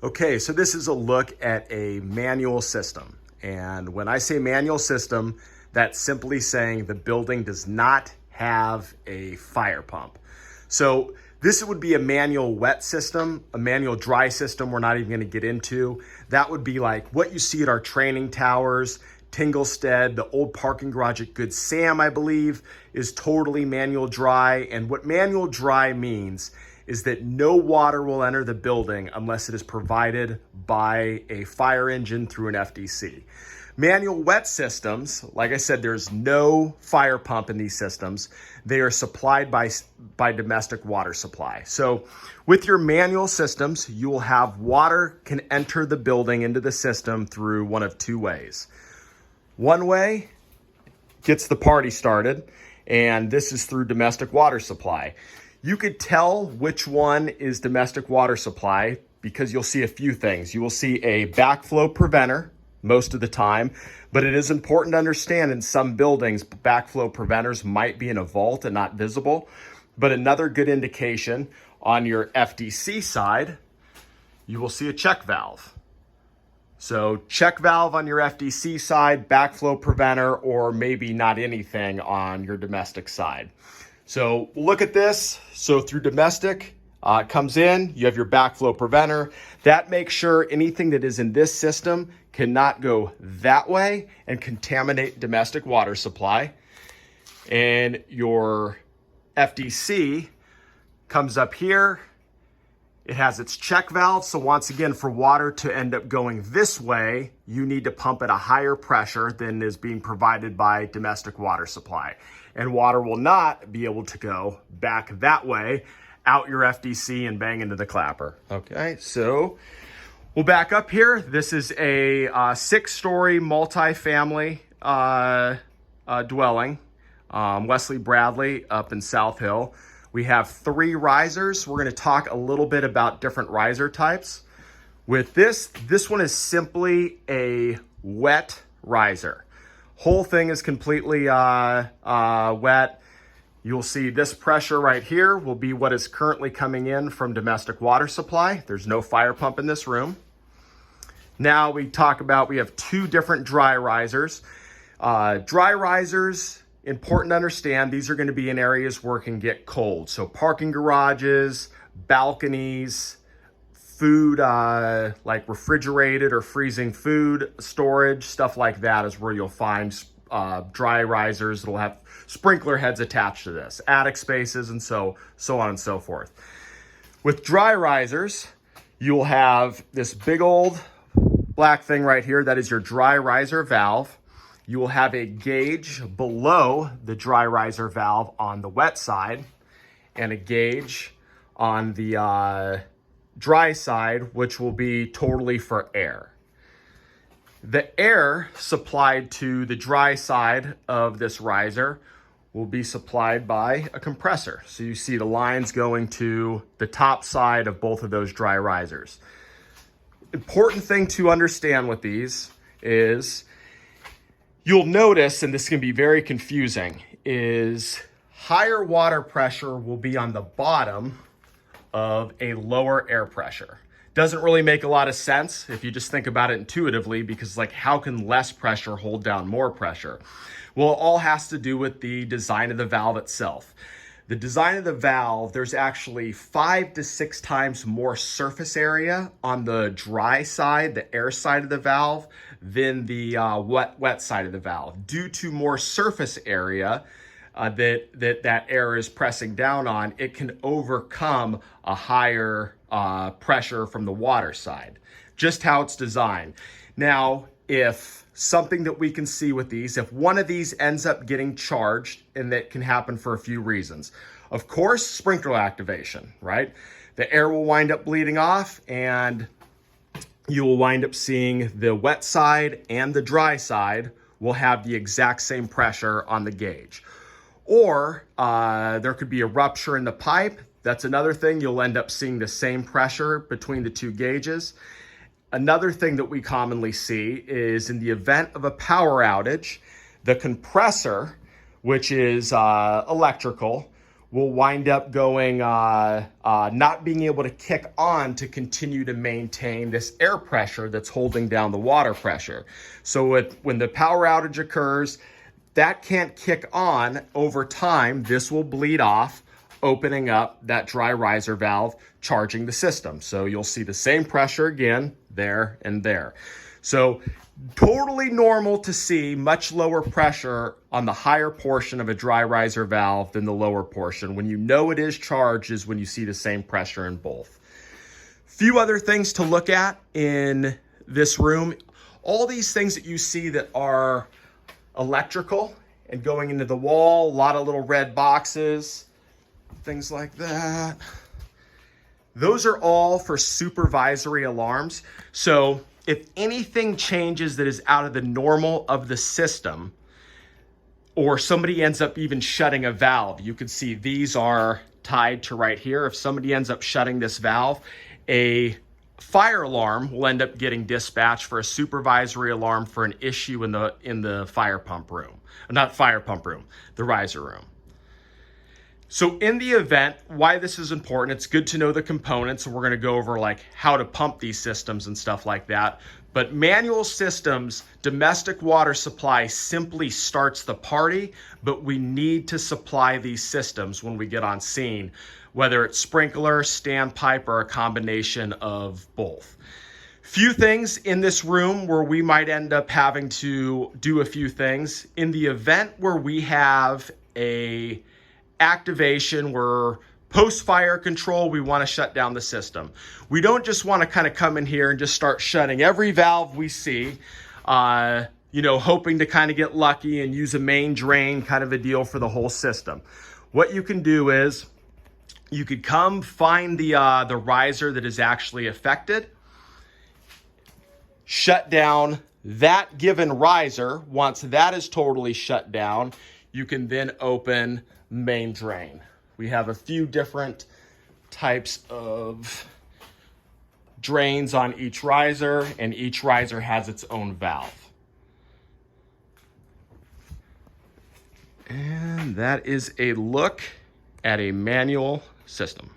Okay, so this is a look at a manual system. And when I say manual system, that's simply saying the building does not have a fire pump. So this would be a manual wet system, a manual dry system we're not even going to get into. That would be like what you see at our training towers, Tinglestead, the old parking garage at Good Sam, I believe, is totally manual dry. And what manual dry means is that no water will enter the building unless it is provided by a fire engine through an FDC. Manual wet systems, like I said, there's no fire pump in these systems. They are supplied by domestic water supply. So with your manual systems, you will have water can enter the building into the system through one of two ways. One way gets the party started, and this is through domestic water supply. You could tell which one is domestic water supply because you'll see a few things. You will see a backflow preventer most of the time, but it is important to understand in some buildings, backflow preventers might be in a vault and not visible. But another good indication on your FDC side, you will see a check valve. So check valve on your FDC side, backflow preventer, or maybe not anything on your domestic side. So look at this. So through domestic, it comes in, you have your backflow preventer. That makes sure anything that is in this system cannot go that way and contaminate domestic water supply. And your FDC comes up here. It has its check valve. So once again, for water to end up going this way, you need to pump at a higher pressure than is being provided by domestic water supply. And water will not be able to go back that way, out your FDC and bang into the clapper. Okay, so we'll back up here. This is a 6-story multifamily dwelling, Wesley Bradley up in South Hill. We have 3 risers. We're going to talk a little bit about different riser types. With this one is simply a wet riser. Whole thing is completely wet. You'll see this pressure right here will be what is currently coming in from domestic water supply. There's no fire pump in this room. Now we have 2 different dry risers. Dry risers, important to understand, these are going to be in areas where it can get cold. So parking garages, balconies, food, like refrigerated or freezing food storage, stuff like that is where you'll find dry risers that'll have sprinkler heads attached to this, attic spaces, and so on and so forth. With dry risers, you'll have this big old black thing right here. That is your dry riser valve. You will have a gauge below the dry riser valve on the wet side and a gauge on the dry side, which will be totally for air. The air supplied to the dry side of this riser will be supplied by a compressor. So you see the lines going to the top side of both of those dry risers. Important thing to understand with these is you'll notice, and this can be very confusing, is higher water pressure will be on the bottom of a lower air pressure. Doesn't really make a lot of sense if you just think about it intuitively, because like, how can less pressure hold down more pressure? Well, it all has to do with the design of the valve itself. The design of the valve, there's actually 5 to 6 times more surface area on the dry side, the air side of the valve, than the wet side of the valve. Due to more surface area that air is pressing down on, it can overcome a higher pressure from the water side. Just how it's designed. Now, if something that we can see with these, if one of these ends up getting charged, and that can happen for a few reasons. Of course, sprinkler activation, right? The air will wind up bleeding off, and you will wind up seeing the wet side and the dry side will have the exact same pressure on the gauge. Or there could be a rupture in the pipe. That's another thing. You'll end up seeing the same pressure between the 2 gauges. Another thing that we commonly see is in the event of a power outage, the compressor, which is electrical, will wind up going, not being able to kick on to continue to maintain this air pressure that's holding down the water pressure. So when the power outage occurs, that can't kick on over time. This will bleed off, opening up that dry riser valve, charging the system. So you'll see the same pressure again, there and there. So totally normal to see much lower pressure on the higher portion of a dry riser valve than the lower portion. When you know it is charged is when you see the same pressure in both. Few other things to look at in this room. All these things that you see that are electrical and going into the wall, a lot of little red boxes, things like that. Those are all for supervisory alarms. So if anything changes that is out of the normal of the system, or somebody ends up even shutting a valve, you can see these are tied to right here. If somebody ends up shutting this valve, a fire alarm will end up getting dispatched for a supervisory alarm for an issue in the fire pump room. Not fire pump room, the riser room. So in the event, why this is important, it's good to know the components, and we're gonna go over like how to pump these systems and stuff like that. But manual systems, domestic water supply simply starts the party, but we need to supply these systems when we get on scene, whether it's sprinkler, standpipe, or a combination of both. Few things in this room where we might end up having to do a few things. In the event where we have a activation where post-fire control, we want to shut down the system. We don't just want to kind of come in here and just start shutting every valve we see, hoping to kind of get lucky and use a main drain kind of a deal for the whole system. What you can do is you could come find the riser that is actually affected, shut down that given riser. Once that is totally shut down, you can then open main drain. We have a few different types of drains on each riser, and each riser has its own valve. And that is a look at a manual system.